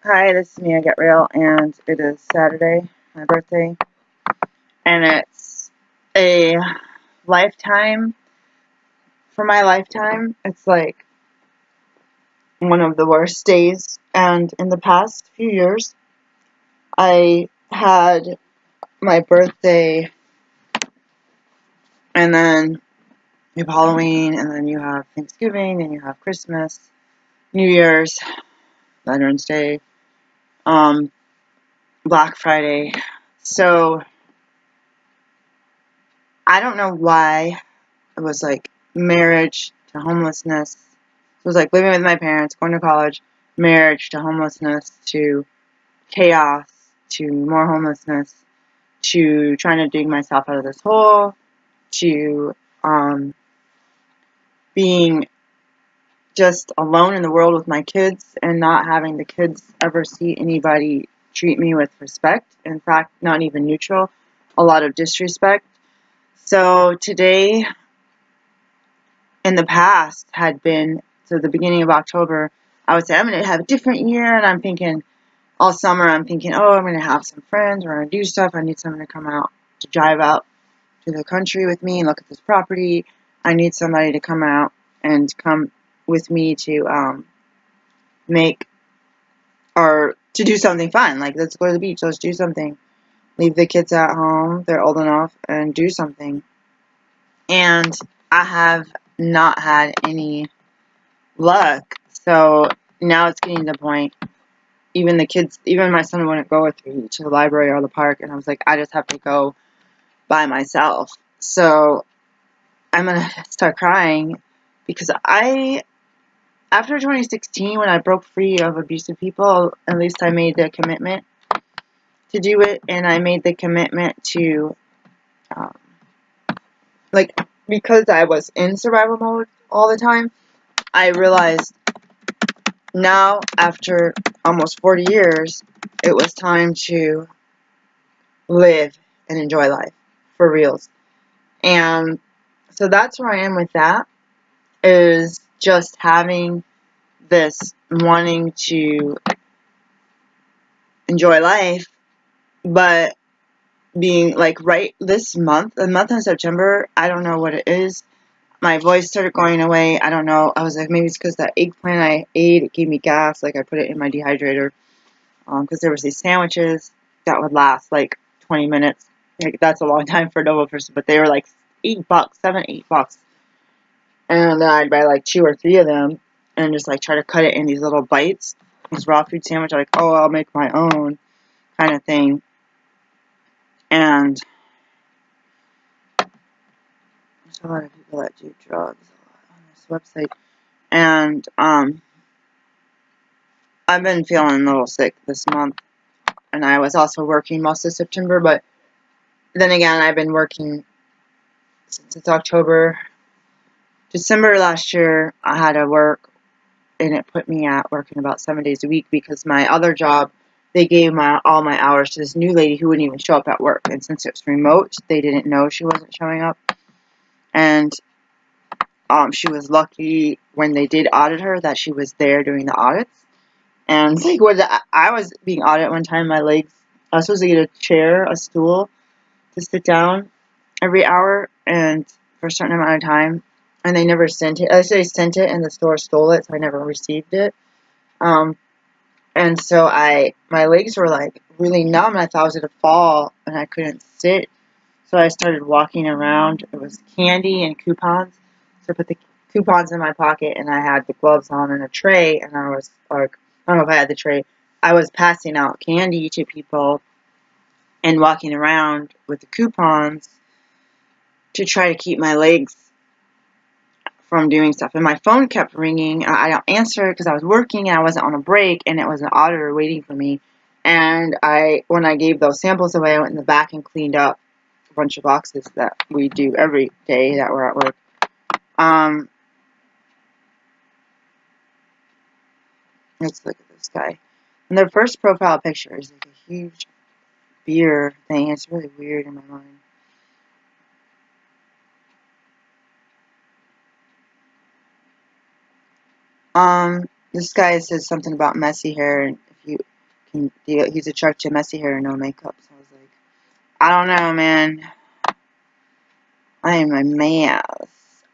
Hi, this is Mia Get Real, and it is Saturday, my birthday, and it's a lifetime, for my lifetime, it's like one of the worst days, and in the past few years, I had my birthday, and then you have Halloween, and then you have Thanksgiving, and you have Christmas, New Year's, Veterans Day, um, Black Friday, so I don't know why it was like marriage to homelessness. It was like living with my parents, going to college, marriage to homelessness, to chaos, to more homelessness, to trying to dig myself out of this hole, to being just alone in the world with my kids and not having the kids ever see anybody treat me with respect. In fact, not even neutral, a lot of disrespect. So today in the past had been, so the beginning of October, I would say I'm going to have a different year, and I'm thinking all summer, I'm thinking, oh, I'm going to have some friends, we're going to do stuff, I need someone to come out, to drive out to the country with me and look at this property, I need somebody to come out and come with me to make, or to do something fun, like let's go to the beach, let's do something, leave the kids at home, they're old enough, and do something. And I have not had any luck. So now it's getting to the point, even the kids, even my son wouldn't go with me to the library or the park, and I was like, I just have to go by myself. So I'm going to start crying because after 2016, when I broke free of abusive people, at least I made the commitment to do it, and I made the commitment to, um, like, because I was in survival mode all the time, I realized now, after almost 40 years, it was time to live and enjoy life for reals. And so that's where I am with that, is just having this wanting to enjoy life, but being like right this month, the month of September, I don't know what it is. My voice started going away. I don't know. I was like, maybe it's because that eggplant I ate, it gave me gas. Like I put it in my dehydrator. Because there was these sandwiches that would last like 20 minutes. Like that's a long time for a Nova person, but they were like $8, $7, $8, and then I'd buy like 2 or 3 of them and just like try to cut it in these little bites. This raw food sandwich, like, oh, I'll make my own kind of thing. And there's a lot of people that do drugs on this website, and I've been feeling a little sick this month, and I was also working most of September, but then again, I've been working since it's October. December last year, I had to work, and it put me at working about 7 days a week because my other job, they gave all my hours to this new lady who wouldn't even show up at work. And since it was remote, they didn't know she wasn't showing up. And she was lucky when they did audit her that she was there doing the audits. And like I was being audited one time, my legs, I was supposed to get a chair, a stool to sit down every hour and for a certain amount of time, and they never sent it. They sent it and the store stole it, so I never received it. And so my legs were like really numb, and I thought I was gonna fall, and I couldn't sit. So I started walking around. It was candy and coupons. So I put the coupons in my pocket, and I had the gloves on and a tray, and I was like, I don't know if I had the tray. I was passing out candy to people and walking around with the coupons to try to keep my legs from doing stuff. And my phone kept ringing. I don't answer it because I was working and I wasn't on a break, and it was an auditor waiting for me. And when I gave those samples away, I went in the back and cleaned up a bunch of boxes that we do every day that we're at work. Let's look at this guy. And their first profile picture is like a huge beer thing. It's really weird in my mind. This guy says something about messy hair, and you can use a truck to messy hair and no makeup. So I was like, I don't know, man. I am a mess.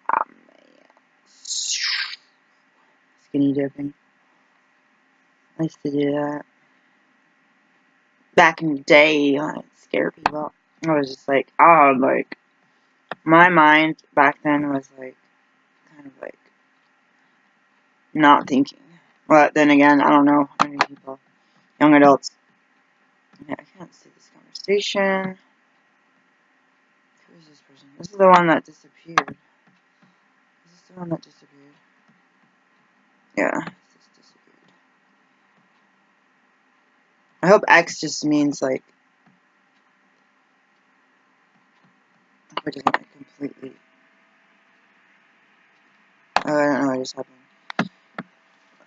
I'm skinny dipping. I used to do that back in the day. I scare people. I was just like, oh, like my mind back then was like kind of like not thinking. But then again, I don't know how many people, young adults. Yeah, I can't see this conversation. Who is this person? This is the one that disappeared. Is this the one that disappeared? Yeah, this disappeared. I hope X just means like, I hope it doesn't like completely. Oh, I don't know what just happened.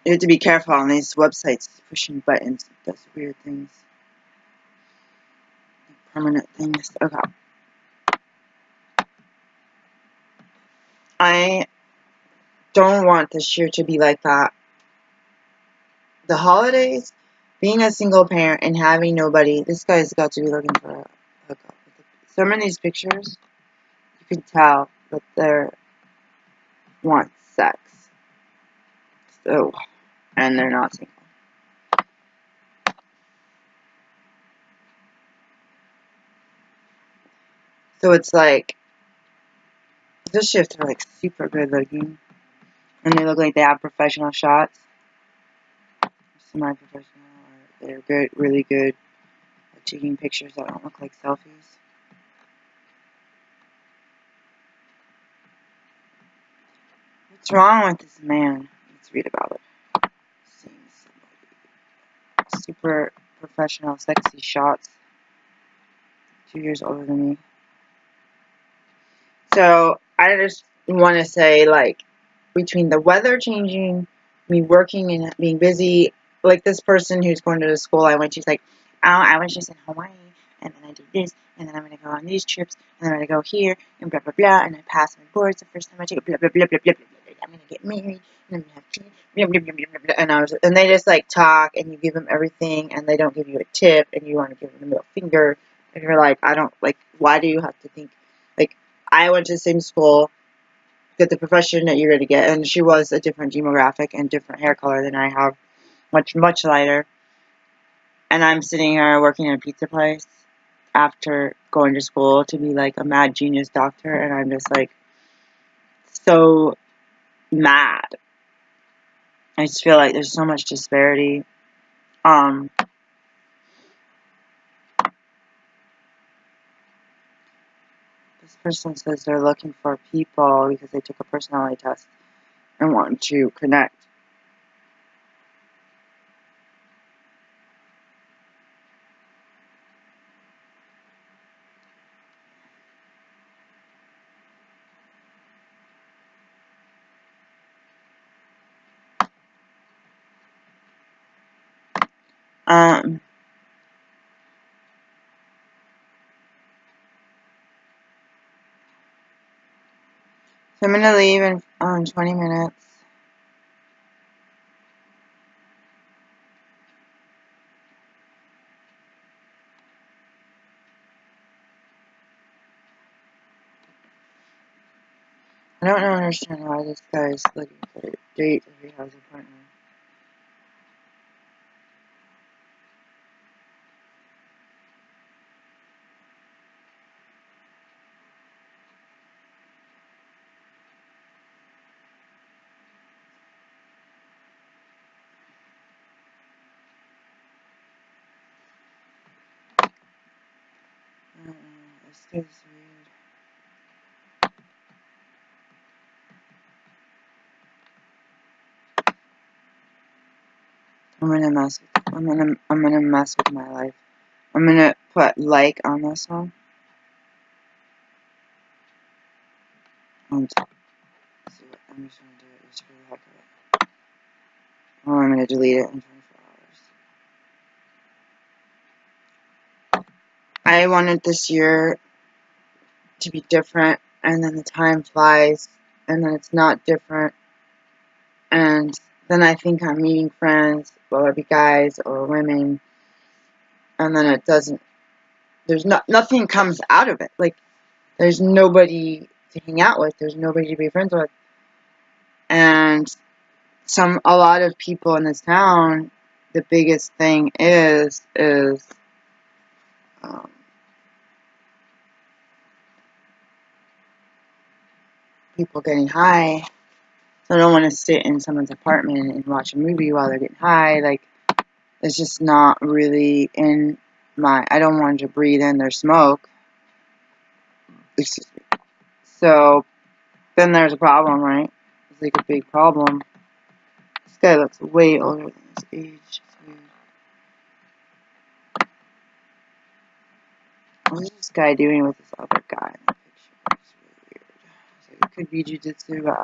You have to be careful on these websites pushing buttons. It does weird things. Like permanent things. Okay. I don't want this year to be like that. The holidays, being a single parent and having nobody, this guy's got to be looking for a hookup. Some of these pictures, you can tell that they want sex. So, and they're not single. So it's like, this shift are like super good looking. And they look like they have professional shots. Semi-professional. They're good, really good at taking pictures that don't look like selfies. What's wrong with this man? Let's read about it. Seeing somebody. Super professional, sexy shots. 2 years older than me. So, I just want to say, like, between the weather changing, me working and being busy, like this person who's going to the school I went to, is like, oh, I was just in Hawaii, and then I did this, and then I'm going to go on these trips, and then I'm going to go here, and blah, blah, blah, and I passed my boards the first time I took it, blah, blah, blah, blah, blah, blah, blah, I'm going to get married, and I'm going to have kids, blah, blah, blah, blah, blah, and they just, like, talk, and you give them everything, and they don't give you a tip, and you want to give them the middle finger, and you're like, I don't, like, why do you have to think, like, I went to the same school, get the profession that you're going to get, and she was a different demographic and different hair color than I have, much, much lighter, and I'm sitting here working in a pizza place after going to school to be, like, a mad genius doctor, and I'm just, like, so mad. I just feel like there's so much disparity. This person says they're looking for people because they took a personality test and want to connect. So I'm going to leave in 20 minutes. I don't understand why this guy is looking for a date if he has a partner. This guy's weird. I'm gonna mess with my life. I'm gonna put like on this one. And see what I'm just gonna do it just for the heck of it. Or I'm gonna delete it in 24 hours. I wanted this year to be different, and then the time flies, and then it's not different, and then I think I'm meeting friends, whether it be guys or women, and then it doesn't. There's nothing comes out of it. Like there's nobody to hang out with. There's nobody to be friends with, and a lot of people in this town. The biggest thing is um, people getting high. So I don't want to sit in someone's apartment and watch a movie while they're getting high. Like, it's just not really in my. I don't want to breathe in their smoke. Excuse me. So then there's a problem, right? It's like a big problem. This guy looks way older than his age. It's weird. What is this guy doing with this other guy in the picture? It's really weird. So it could be jujitsu, but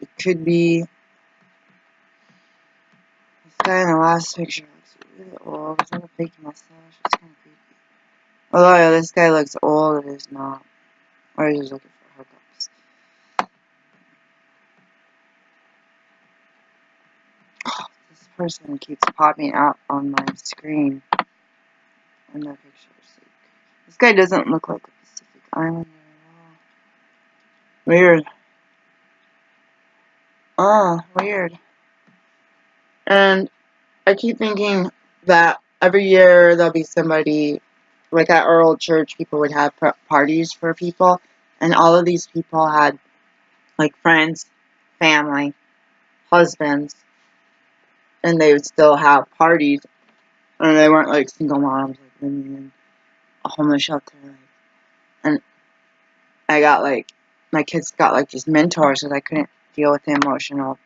it could be this guy in the last picture looks really old. He's got a fake mustache. It's kind of creepy. Although yeah, this guy looks old, it is not. Or he's just looking for hookups. This person keeps popping up on my screen in that picture. This guy doesn't look like a Pacific Islander at all. Weird. Weird. And I keep thinking that every year there'll be somebody, like at our old church, people would have parties for people, and all of these people had like friends, family, husbands, and they would still have parties, and they weren't like single moms like living in a homeless shelter. And I got like my kids got like these mentors because I couldn't deal with the emotional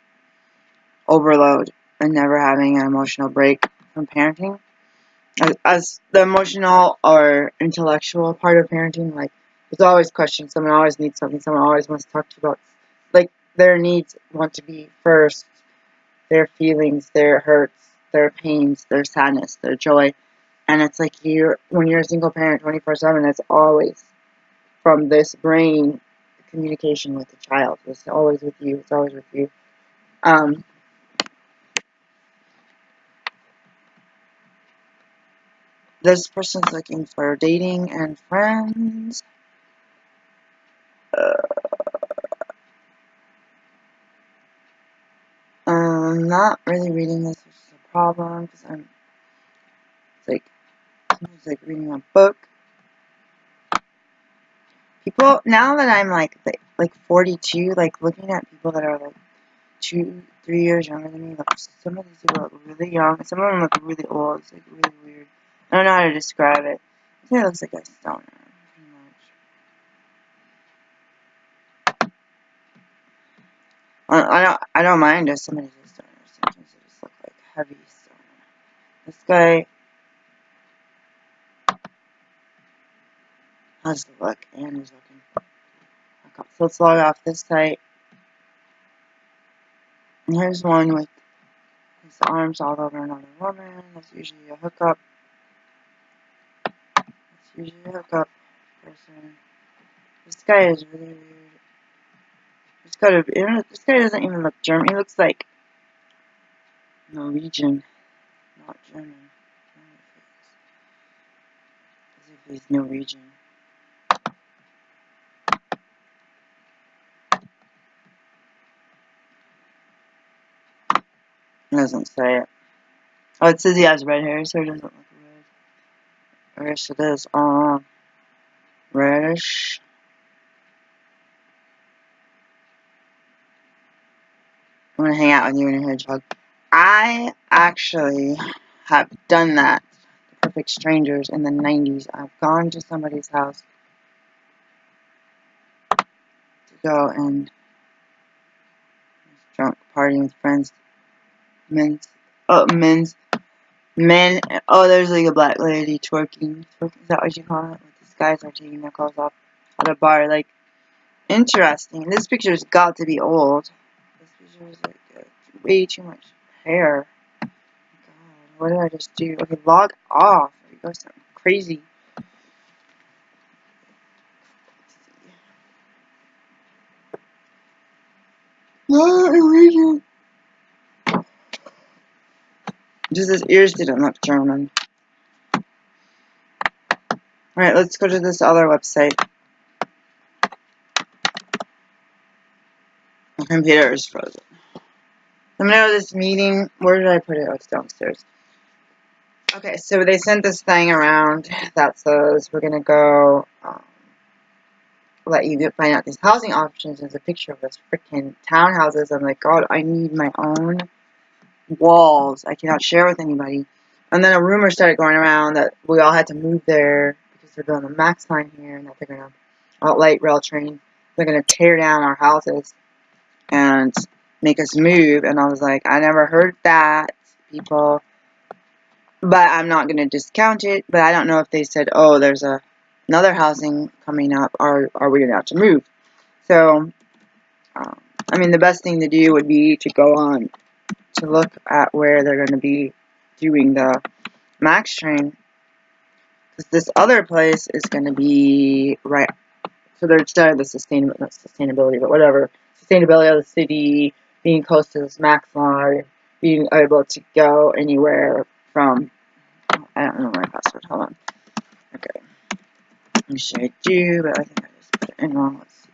overload and never having an emotional break from parenting. As the emotional or intellectual part of parenting, like there's always questions. Someone always needs something. Someone always wants to talk to you about, like their needs want to be first. Their feelings, their hurts, their pains, their sadness, their joy, and it's like when you're a single parent, 24/7. It's always from this brain communication with the child. It's always with you. It's always with you. Um, this person's looking for dating and friends. Not really reading this, which is a problem because it's like reading a book. People now that I'm like 42, like looking at people that are like 2, 3 years younger than me. Like some of these people look really young. Some of them look really old. It's like really weird. I don't know how to describe it. I think it looks like a stoner, pretty much. I don't mind if somebody's a stoner. Sometimes they just look like heavy stoner. This guy has the look and he's looking. Okay, so let's log off this site. And here's one with his arms all over another woman. That's usually a hookup. Person. This guy is really weird. This guy doesn't even look German. He looks like Norwegian, not German. As if he's Norwegian. It doesn't say it. Oh, it says he has red hair, so he doesn't look red. Or yes, it is. Reddish. I'm gonna hang out with you in a hedgehog. I actually have done that. Perfect Strangers in the 90s. I've gone to somebody's house to go and drunk partying with friends. Men. Oh, there's like a black lady twerking. Is that what you call it? These guys are taking their clothes off at a bar. Like, interesting. This picture's got to be old. This picture is like way too much hair. God, what did I just do? Okay, log off. There you go, something crazy. Just his ears didn't look German. Alright, let's go to this other website. My computer is frozen. I'm gonna go to this meeting. Where did I put it? Oh, it's downstairs. Okay, so they sent this thing around that says we're gonna go let you find out these housing options. There's a picture of this freaking townhouses. I'm like, God, I need my own walls. I cannot share with anybody. And then a rumor started going around that we all had to move there because they're building a Max line here and that they're gonna light rail train. They're gonna tear down our houses and make us move. And I was like, I never heard that, people. But I'm not gonna discount it. But I don't know if they said, oh, there's another housing coming up, or are we gonna have to move? So, I mean, the best thing to do would be to go on to look at where they're going to be doing the Max train. Because this other place is going to be right. So they're studying the sustainability, but whatever. Sustainability of the city, being close to this Max line, being able to go anywhere from. I don't know my password. Hold on. Okay. Let me show you, but I think I just put it in wrong. Let's see.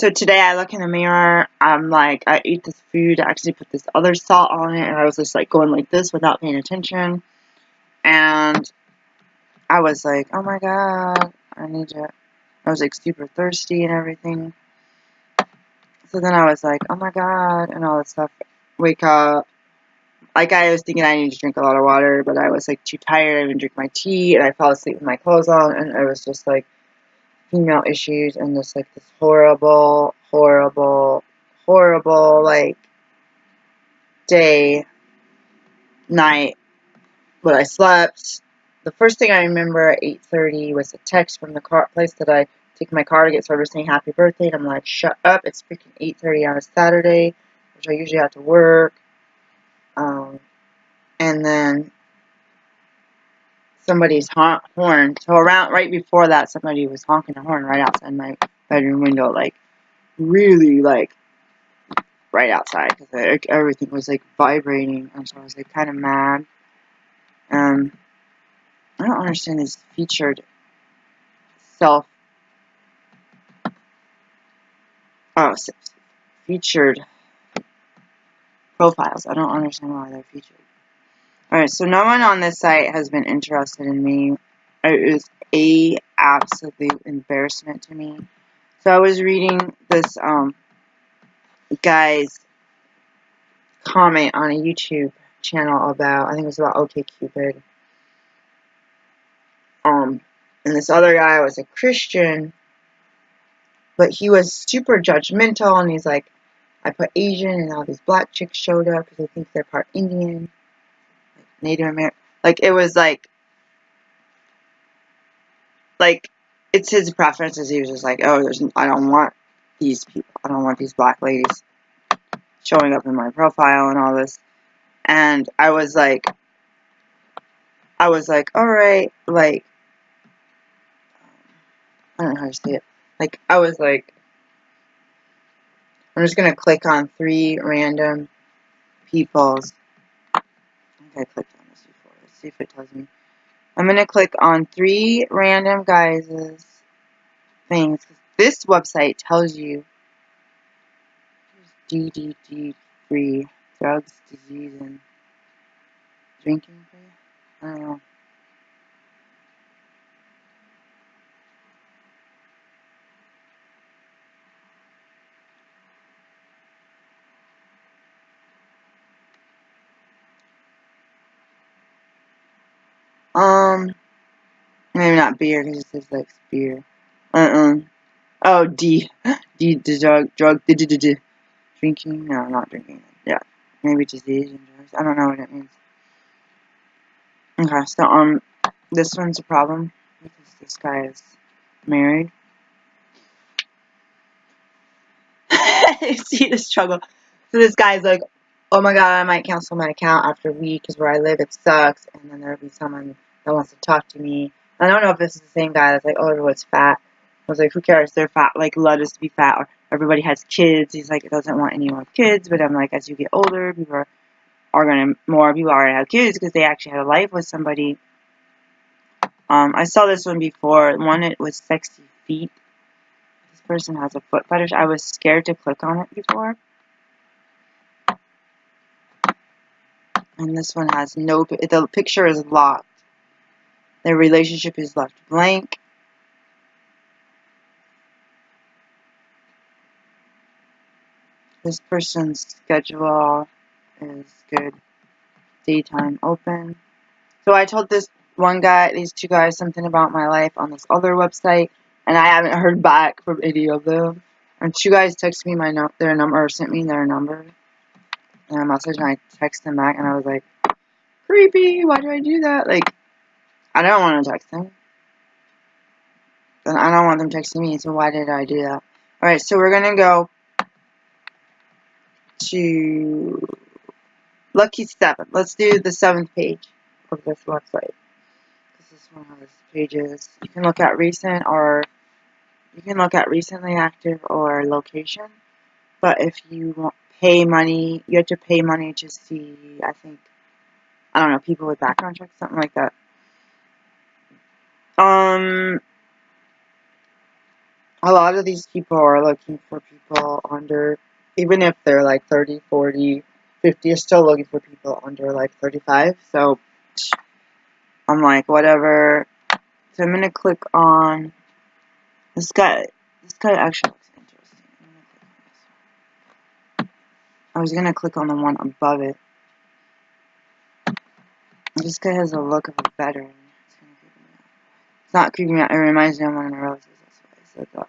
So today I look in the mirror, I'm like, I ate this food, I actually put this other salt on it, and I was just like going like this without paying attention, and I was like, oh my God, I was like super thirsty and everything. So then I was like, oh my God, and all this stuff. Wake up. Like, I was thinking I needed to drink a lot of water, but I was like too tired, I didn't drink my tea, and I fell asleep with my clothes on, and it was just like female issues, and just like this horrible, like day, night, but I slept. The first thing I remember at 8:30 was a text from the place that I take my car to get service saying happy birthday, and I'm like, shut up, it's freaking 8:30 on a Saturday, which I usually have to work. And then somebody's horn. So right before that, somebody was honking a horn right outside my bedroom window, like really like right outside, because everything was like vibrating, and so I was like kind of mad. I don't understand these featured featured profiles. I don't understand why they're featured. Alright, so no one on this site has been interested in me. It is a absolute embarrassment to me. So I was reading this guy's comment on a YouTube channel about, I think it was about OkCupid. And this other guy was a Christian, but he was super judgmental, and he's like, I put Asian, and all these black chicks showed up because they think they're part Indian, like Native American. Like, it was like it's his preferences. He was just like, oh, I don't want these people. I don't want these black ladies showing up in my profile and all this. And I was like, all right, like, I don't know how to say it. Like, I was like, I'm just gonna click on 3 random people's. I think I clicked on this before. Let's see if it tells me. I'm gonna click on 3 random guys' things. This website tells you DDD free, drugs, disease, and drinking free. I don't know. Maybe not beer because it says like beer. Oh, drug, drinking. No, not drinking. Yeah, maybe disease and drugs. I don't know what it means. Okay, so this one's a problem because this guy is married. You see the struggle. So this guy's like, oh my God, I might cancel my account after a week because where I live it sucks, and then there'll be someone that wants to talk to me. I don't know if this is the same guy that's like, oh, everyone's fat. was like, who cares? They're fat. Like, let us be fat. Or everybody has kids. He's like, it doesn't want anyone with kids. But I'm like, as you get older, more people are gonna have kids because they actually had a life with somebody. I saw this one before. One, it was sexy feet. This person has a foot fetish. I was scared to click on it before. And this one has the picture is locked. Their relationship is left blank. This person's schedule is good. Daytime open. So I told these two guys something about my life on this other website, and I haven't heard back from any of them. And two guys texted me their number, or sent me their number and a message, and I texted them back, and I was like, creepy, why do I do that? Like, I don't want to text them. And I don't want them texting me, so why did I do that? Alright, so we're going to go to Lucky 7. Let's do the 7th page of this website. This one has pages. You can look at recent, or you can look at recently active or location. But if you pay money, you have to pay money to see, I don't know, people with background checks, something like that. A lot of these people are looking for people under, even if they're like 30, 40, 50, are still looking for people under like 35. So I'm like, whatever. So I'm gonna click on this guy. This guy actually looks interesting. I was gonna click on the one above it. This guy has a look of a veteran. It's not creeping me out. It reminds me of one of my relatives. That's why I said that.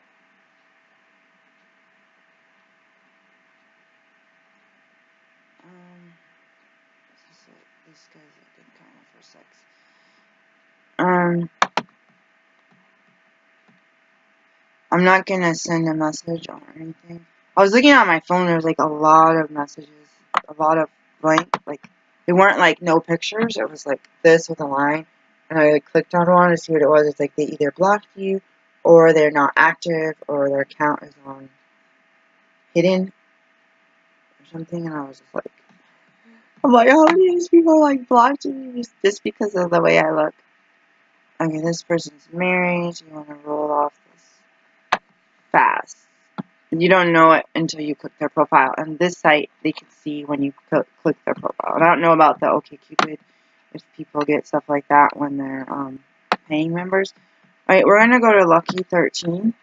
This guy's looking kind of for sex. I'm not gonna send a message or anything. I was looking at my phone. There was like a lot of messages, a lot of blank. Like they weren't like no pictures. It was like this with a line, and I like clicked on one to see what it was. It's like they either blocked you, or they're not active, or their account is on hidden or something. And I was just like, I'm like, how many of these people like blocked me just because of the way I look? Okay, this person's married. You want to roll off this fast. You don't know it until you click their profile. And this site, they can see when you click their profile. And I don't know about the OkCupid, if people get stuff like that when they're paying members. Alright, we're going to go to Lucky 13.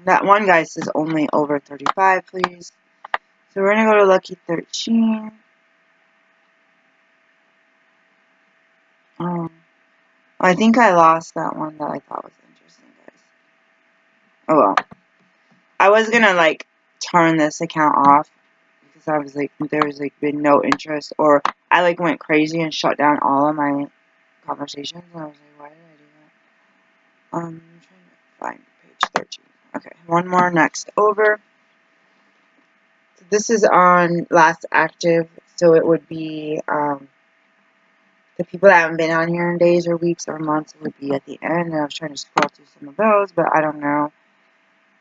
That one guy says only over 35, please. So we're going to go to Lucky 13. I think I lost that one that I thought was interesting, guys. Oh well. I was going to, like, turn this account off. Because I was like, there was like been no interest, or I like went crazy and shut down all of my conversations, and I was like, why did I do that? I'm trying to find page 13. Okay, one more next over. So this is on last active, so it would be the people that haven't been on here in days or weeks or months would be at the end. And I was trying to scroll through some of those, but I don't know.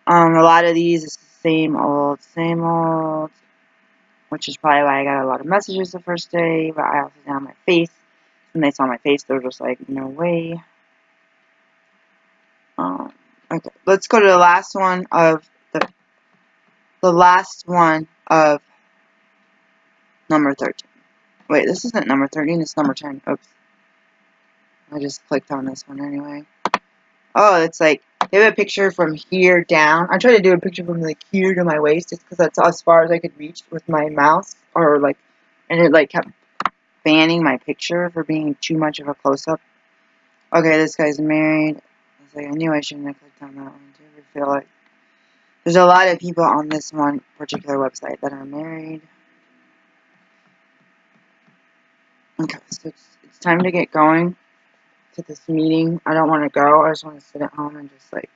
A lot of these is the same old. Which is probably why I got a lot of messages the first day, but I also saw my face. When they saw my face, they were just like, no way. Okay, let's go to the last one of number 13. Wait, this isn't number 13, it's number 10. Oops. I just clicked on this one anyway. Oh, it's like, they have a picture from here down. I tried to do a picture from like here to my waist, just because that's as far as I could reach with my mouse, or like, and it like kept banning my picture for being too much of a close-up. Okay, this guy's married. I was like, I knew I shouldn't have clicked on that one. Do you ever feel like there's a lot of people on this one particular website that are married? Okay, so it's time to get going to this meeting. I don't want to go. I just want to sit at home and just like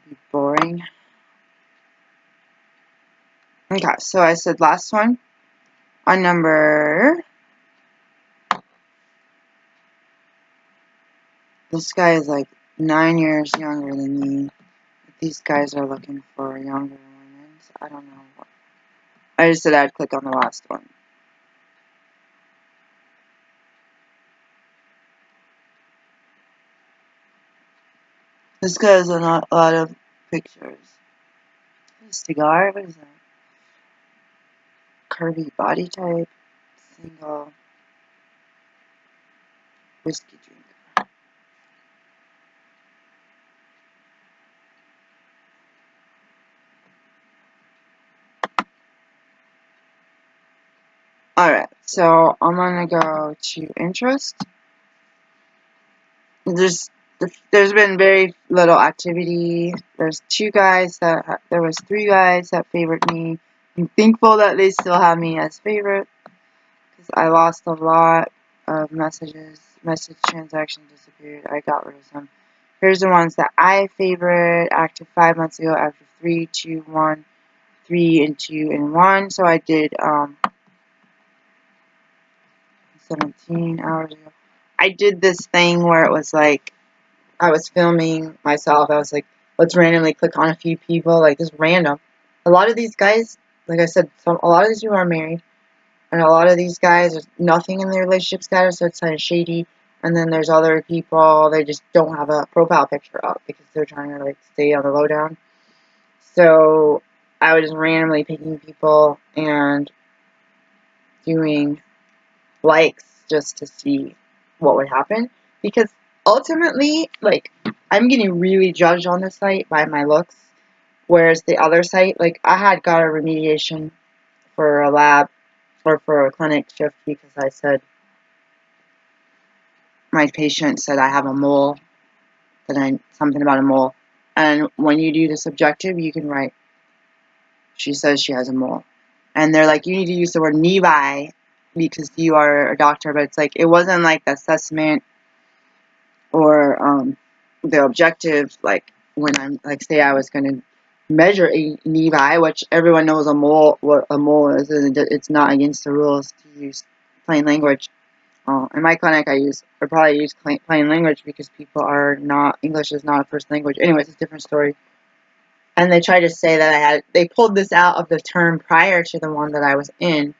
be boring. Okay, so I said last one on number. This guy is like 9 years younger than me. These guys are looking for younger women. So I don't know. I just said I'd click on the last one. This guy has a lot of pictures. Cigar? What is that? Curvy body type. Single. Whiskey drinker. Alright, so I'm gonna go to interest. There's been very little activity. There's 3 guys that favored me. I'm thankful that they still have me as favorite because I lost a lot of messages. Message transactions disappeared. I got rid of some. Here's the ones that I favorite. Active 5 months ago. Active 3, 2, 1, 3, and 2, and 1. So I did 17 hours ago. I did this thing where it was like I was filming myself. I was like, let's randomly click on a few people, like just random. A lot of these guys, like I said, a lot of these people are married, and a lot of these guys, there's nothing in their relationship status, so it's kind of shady. And then there's other people, they just don't have a profile picture up because they're trying to like stay on the lowdown. So I was just randomly picking people and doing likes just to see what would happen, because ultimately, like, I'm getting really judged on this site by my looks, whereas the other site, like, I had got a remediation for a lab or for a clinic shift because I said my patient said I have a mole, something about a mole, and when you do the subjective, you can write she says she has a mole, and they're like, you need to use the word nevi because you are a doctor, but it's like, it wasn't like the assessment or the objective, like when I'm like, say I was going to measure a nevi, which everyone knows what a mole is, and it's not against the rules to use plain language. In my clinic, I probably use plain language because people are not, English is not a first language. Anyways, it's a different story. And they tried to say that they pulled this out of the term prior to the one that I was in.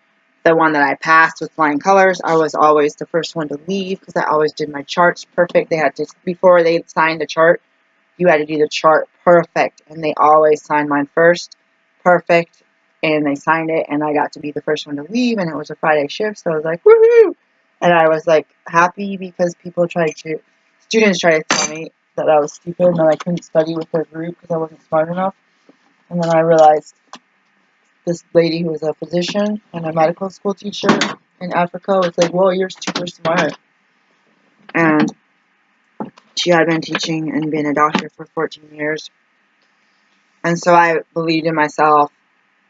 The one that I passed with flying colors, I was always the first one to leave because I always did my charts perfect. They had to, before they signed the chart, you had to do the chart perfect, and they always signed mine first, perfect, and they signed it, and I got to be the first one to leave, and it was a Friday shift, so I was like, woohoo! And I was like happy because students tried to tell me that I was stupid and that I couldn't study with their group because I wasn't smart enough, and then I realized this lady who was a physician and a medical school teacher in Africa was like, whoa, you're super smart. And she had been teaching and been a doctor for 14 years. And so I believed in myself.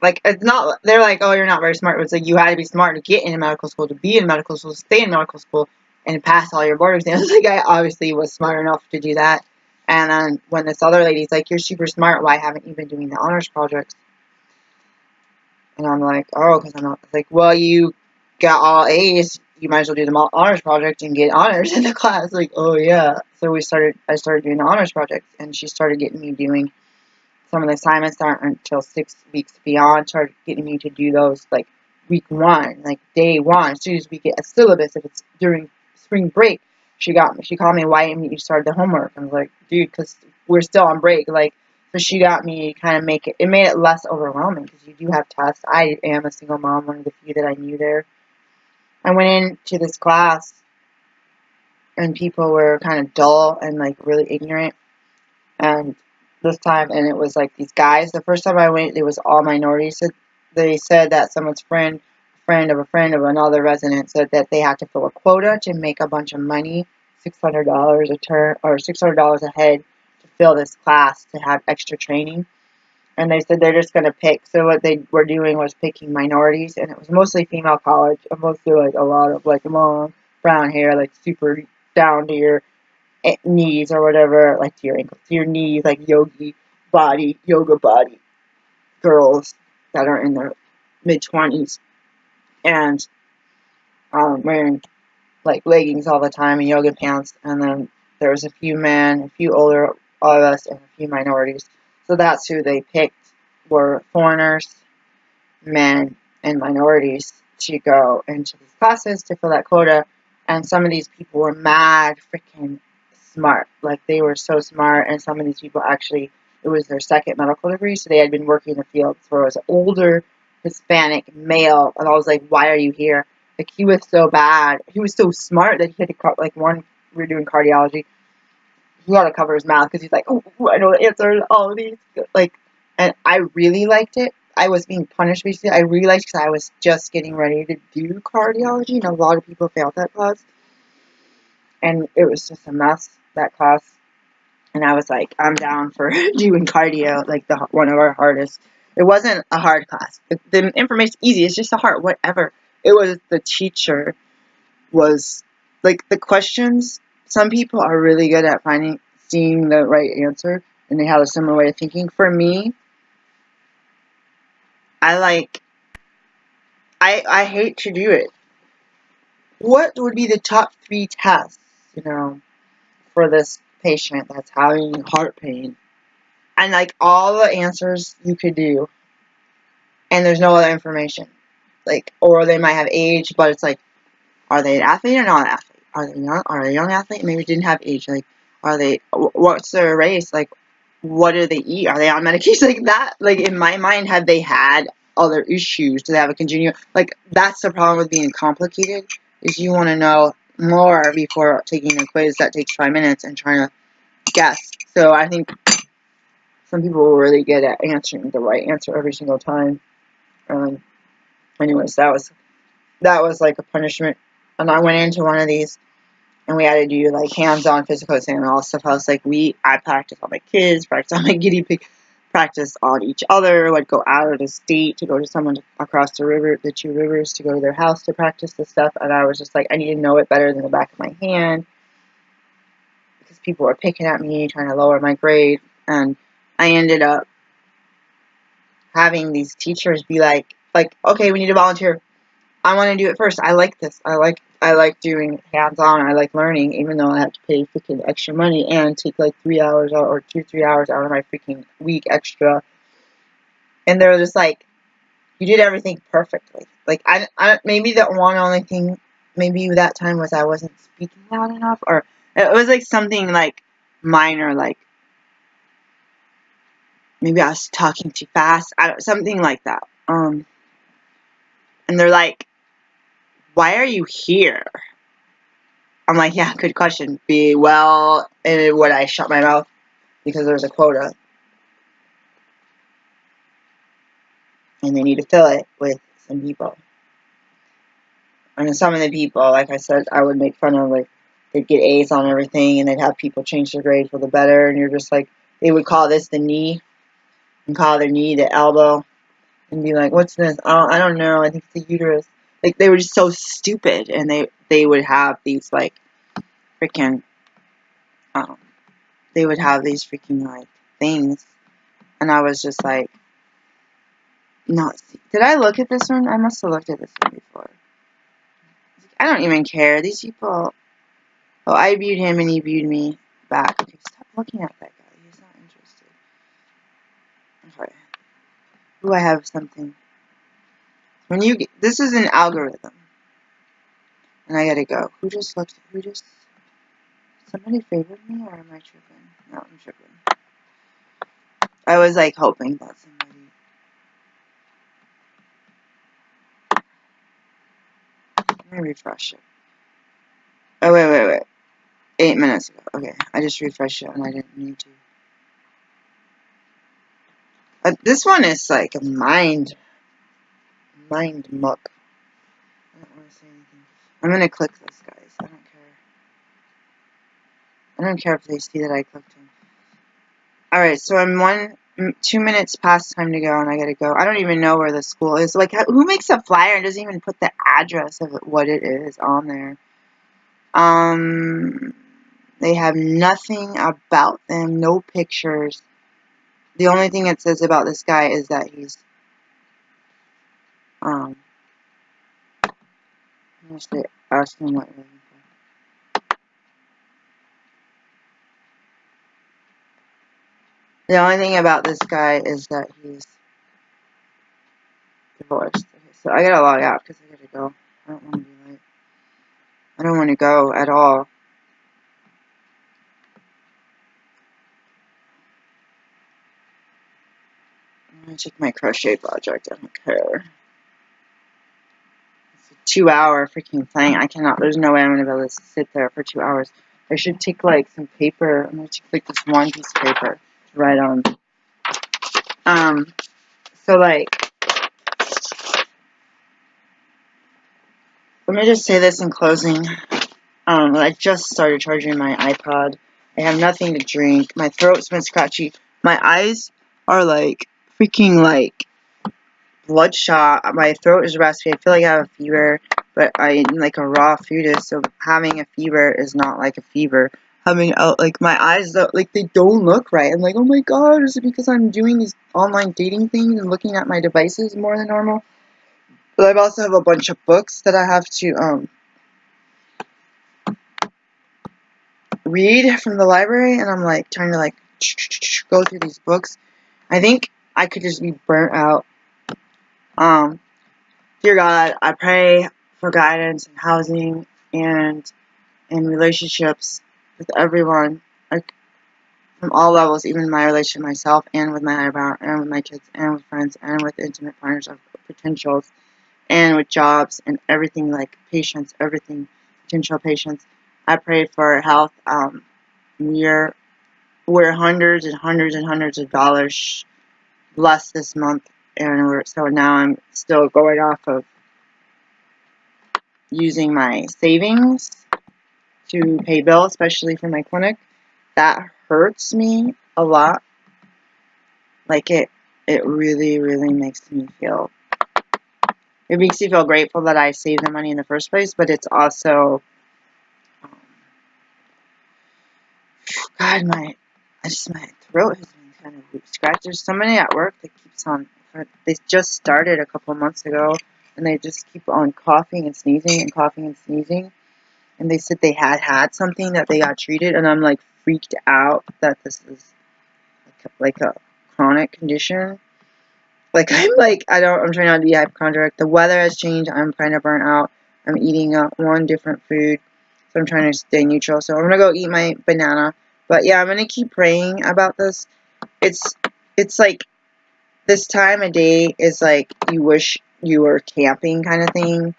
Like, it's not, they're like, oh, you're not very smart. It's like, you had to be smart to get into medical school, to be in medical school, to stay in medical school, and pass all your board exams. Like, I obviously was smart enough to do that. And then when this other lady's like, you're super smart, why haven't you been doing the honors projects? And I'm like, oh, because I'm not. It's like, well, you got all A's, you might as well do the honors project and get honors in the class. Like, oh yeah. So I started doing the honors project, and she started getting me doing some of the assignments that aren't until 6 weeks beyond. Started getting me to do those like week 1, like day 1. As soon as we get a syllabus, if it's during spring break, she called me, why didn't you start the homework? I was like, dude, because we're still on break. Like, so she got me to kind of made it less overwhelming because you do have tests. I am a single mom, one of the few that I knew there. I went into this class and people were kind of dull and like really ignorant. And this time, and it was like these guys. The first time I went, it was all minorities. They said that someone's friend of a friend of another resident said that they had to fill a quota to make a bunch of money, $600 a term or $600 a head to fill this class to have extra training. And they said they're just going to pick. So what they were doing was picking minorities, and it was mostly female college, and mostly like a lot of like long brown hair, like super down to your knees or whatever, like to your ankles, to your knees, like yoga body girls that are in their mid-20s and wearing like leggings all the time and yoga pants, and then there was a few men, a few older of us, and a few minorities. So that's who they picked, were foreigners, men, and minorities to go into these classes to fill that quota. And some of these people were mad freaking smart. Like, they were so smart, and some of these people actually, it was their second medical degree, so they had been working in the field. So it was an older Hispanic male, and I was like, why are you here? Like, he was so bad. He was so smart that he had to, like, one, we were doing cardiology, he had to cover his mouth because he's like, oh, I know the answer to all of these. Like, and I really liked it. I was being punished, basically. I really liked it because I was just getting ready to do cardiology, and a lot of people failed that class. And it was just a mess, that class. And I was like, I'm down for doing cardio, like one of our hardest. It wasn't a hard class. The information's easy. It's just a hard, whatever. It was the teacher was, like, the questions. Some people are really good at seeing the right answer, and they have a similar way of thinking. For me, I hate to do it. What would be the top 3 tests, for this patient that's having heart pain? And, like, all the answers you could do, and there's no other information. Like, or they might have age, but it's like, are they an athlete or not an athlete? Are they young? Are they a young athlete? Maybe didn't have age. Like, what's their race? Like, what do they eat? Are they on medication? Like that? Like, in my mind, have they had other issues? Do they have a congenital? Like, that's the problem with being complicated, is you want to know more before taking a quiz that takes 5 minutes and trying to guess. So I think some people were really good at answering the right answer every single time. Anyways, that was like a punishment. And I went into one of these, and we had to do, like, hands-on physical exam and all stuff. I was like, I practiced on my kids, practiced on my guinea pig, practiced on each other, would go out of the state to go to someone across the 2 rivers, to go to their house to practice this stuff. And I was just like, I need to know it better than the back of my hand, because people were picking at me, trying to lower my grade. And I ended up having these teachers be like, okay, we need to volunteer. I want to do it first. I like this. I like doing hands-on. I like learning, even though I have to pay freaking extra money and take like 3 hours or 2-3 hours out of my freaking week extra. And they're just like, you did everything perfectly. Like, I maybe the one only thing maybe that time was I wasn't speaking loud enough, or it was like something like minor, like maybe I was talking too fast. Something like that. And they're like, why are you here? I'm like, yeah, good question. And would I shut my mouth because there's a quota, and they need to fill it with some people. And some of the people, like I said, I would make fun of, like, they'd get A's on everything, and they'd have people change their grade for the better, and you're just like, they would call this the knee, and call their knee the elbow, and be like, what's this? Oh, I don't know, I think it's the uterus. Like, they were just so stupid, and they would have these, like, freaking, they would have these freaking, like, things, and I was just like, not. Did I look at this one? I must have looked at this one before. I don't even care. These people. Oh, I viewed him and he viewed me back. Okay, stop looking at that guy. He's not interested. Okay. Ooh, I have something. This is an algorithm, and I gotta go. Somebody favored me, or am I tripping? No, I'm tripping. I was like hoping that somebody. Let me refresh it. Oh, wait. 8 minutes ago. Okay, I just refreshed it and I didn't need to. This one is like a mind muck. I don't want to say anything. I'm gonna click this, guys. I don't care. I don't care if they see that I clicked him. Alright, so I'm 2 minutes past time to go, and I gotta go. I don't even know where the school is. Like, who makes a flyer and doesn't even put the address of what it is on there? They have nothing about them, no pictures. The only thing it says about this guy is that he's, I'm gonna ask him what. The only thing about this guy is that he's divorced. Okay, so I gotta log out because I gotta go. I don't want to be late. I don't want to go at all. I'm gonna check my crochet project. I don't care. It's a 2-hour freaking thing. I cannot. There's no way I'm gonna be able to sit there for 2 hours. I should take like some paper. I'm gonna take like this one piece of paper to write on. So like, let me just say this in closing. I just started charging my iPod. I have nothing to drink. My throat's been scratchy. My eyes are like freaking like bloodshot. My throat is raspy. I feel like I have a fever, but I'm like a raw fetus, so having a fever is not like a fever. Having like my eyes, like they don't look right. I'm like, oh my god, is it because I'm doing these online dating things and looking at my devices more than normal? But I also have a bunch of books that I have to read from the library, and I'm like trying to like go through these books. I think I could just be burnt out. Dear God, I pray for guidance and housing and in relationships with everyone, like from all levels, even my relationship with myself and with my eyebrow and with my kids and with friends and with intimate partners of potentials and with jobs and everything, like patients, everything, potential patients. I pray for health. We're hundreds and hundreds and hundreds of dollars less this month, and so now I'm still going off of using my savings to pay bills, especially for my clinic. That hurts me a lot. Like it really, really makes me feel. It makes me feel grateful that I saved the money in the first place, but it's also, God, my throat has been kind of scratched. There's somebody at work that keeps on. They just started a couple months ago, and they just keep on coughing and sneezing and coughing and sneezing. And they said they had something that they got treated, and I'm like freaked out that this is like a chronic condition. Like I'm trying not to be hypochondriac. The weather has changed. I'm kind of burnt out. I'm eating one different food, so I'm trying to stay neutral. So I'm gonna go eat my banana. But yeah, I'm gonna keep praying about this. It's like this time of day is like you wish you were camping kind of thing.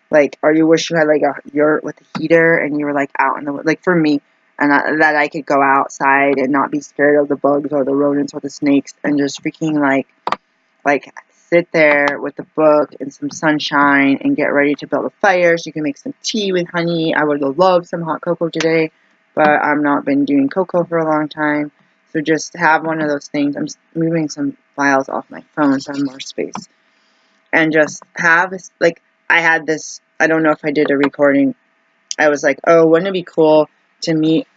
Like, or you wish you had like a yurt with a heater and you were like out in the like for me, and that I could go outside and not be scared of the bugs or the rodents or the snakes and just freaking like sit there with a book and some sunshine and get ready to build a fire so you can make some tea with honey. I would love some hot cocoa today, but I've not been doing cocoa for a long time. So just have one of those things. I'm moving some files off my phone so I have more space. And just have this, like, I had this, I don't know if I did a recording. I was like, oh, wouldn't it be cool to meet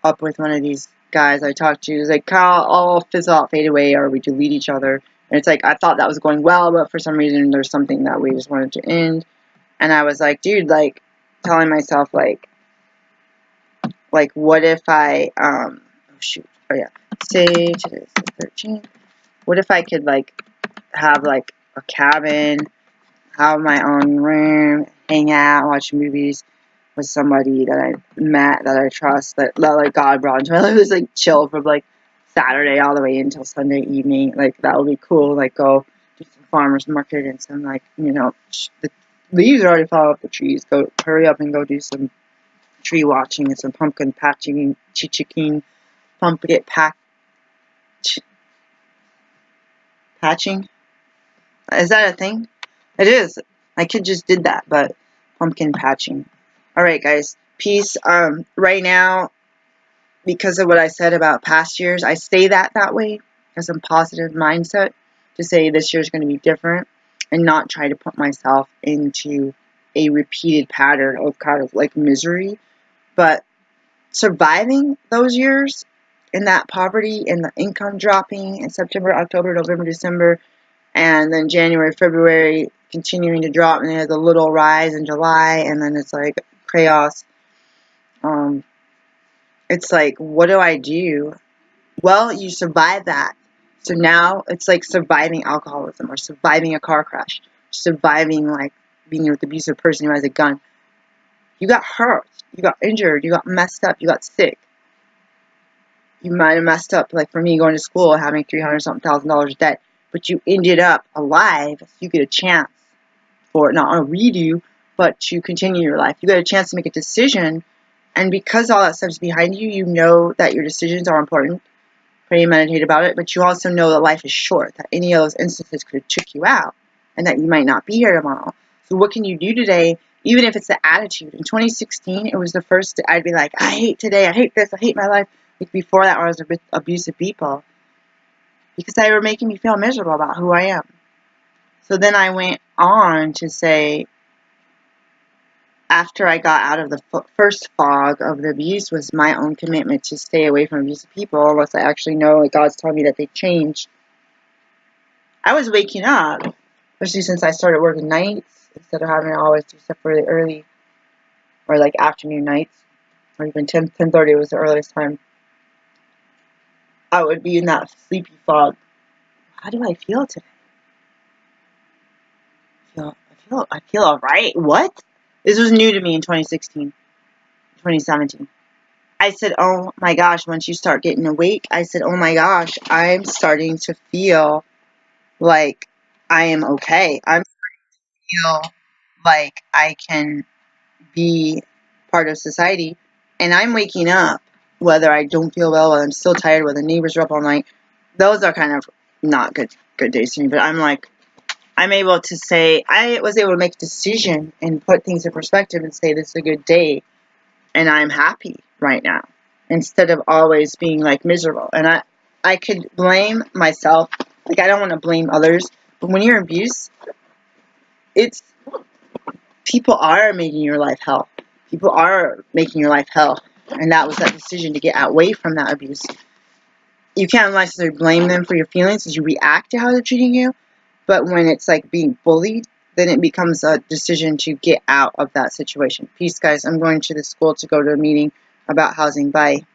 up with one of these guys I talked to? It's like, Kyle, all fizzle out, fade away, or we delete each other. And it's like, I thought that was going well, but for some reason there's something that we just wanted to end. And I was like, dude, like, telling myself, like, what if I, oh shoot, oh yeah, say today's the 13th. What if I could, like, have, like, a cabin, have my own room, hang out, watch movies with somebody that I met, that I trust, that like, God brought into my life. It was, like, chill from, like, Saturday all the way until Sunday evening. Like, that would be cool. Like, go do some farmer's market and some, like, you know, the leaves are already falling off the trees. Go, hurry up and go do some tree watching and some pumpkin patching, chichiking, pumpkin patching. Is that a thing? It is. My kid just did that, but pumpkin patching. Alright, guys. Peace. Right now, because of what I said about past years, I say that way as a positive mindset to say this year is going to be different and not try to put myself into a repeated pattern of kind of like misery, but surviving those years in that poverty and the income dropping in September, October, November, December, and then January, February continuing to drop, and there's a little rise in July, and then it's like chaos. It's like, what do I do Well, you survived that. So now it's like surviving alcoholism or surviving a car crash, surviving like being with an abusive person who has a gun. You got hurt, you got injured, you got messed up, you got sick. You might have messed up, like for me, going to school, having $300-something debt, but you ended up alive, so you get a chance for it, not a redo, but to continue your life. You got a chance to make a decision, and because all that stuff's behind you, you know that your decisions are important. Pray and meditate about it, but you also know that life is short, that any of those instances could have took you out, and that you might not be here tomorrow. So what can you do today, even if it's the attitude? In 2016, it was the first, I'd be like, I hate today, I hate this, I hate my life. Like before that, I was with abusive people, because they were making me feel miserable about who I am. So then I went on to say, after I got out of the first fog of the abuse, was my own commitment to stay away from abusive people unless I actually know that God's telling me that they changed. I was waking up, especially since I started working nights instead of having to always do stuff really early, or like afternoon nights, or even 10:30 was the earliest time. I would be in that sleepy fog. How do I feel today? I feel all right. What? This was new to me in 2016, 2017. I said, oh my gosh, once you start getting awake, I said, oh my gosh, I'm starting to feel like I am okay. I'm starting to feel like I can be part of society. And I'm waking up, whether I don't feel well, whether I'm still tired, whether the neighbors are up all night. Those are kind of not good days to me, but I'm like, I'm able to say, I was able to make a decision and put things in perspective and say, this is a good day, and I'm happy right now, instead of always being like miserable. And I could blame myself, like I don't want to blame others, but when you're abused, it's, people are making your life hell. People are making your life hell. And that was that decision to get away from that abuse. You can't necessarily blame them for your feelings as you react to how they're treating you. But when it's like being bullied, then it becomes a decision to get out of that situation. Peace, guys. I'm going to the school to go to a meeting about housing. Bye.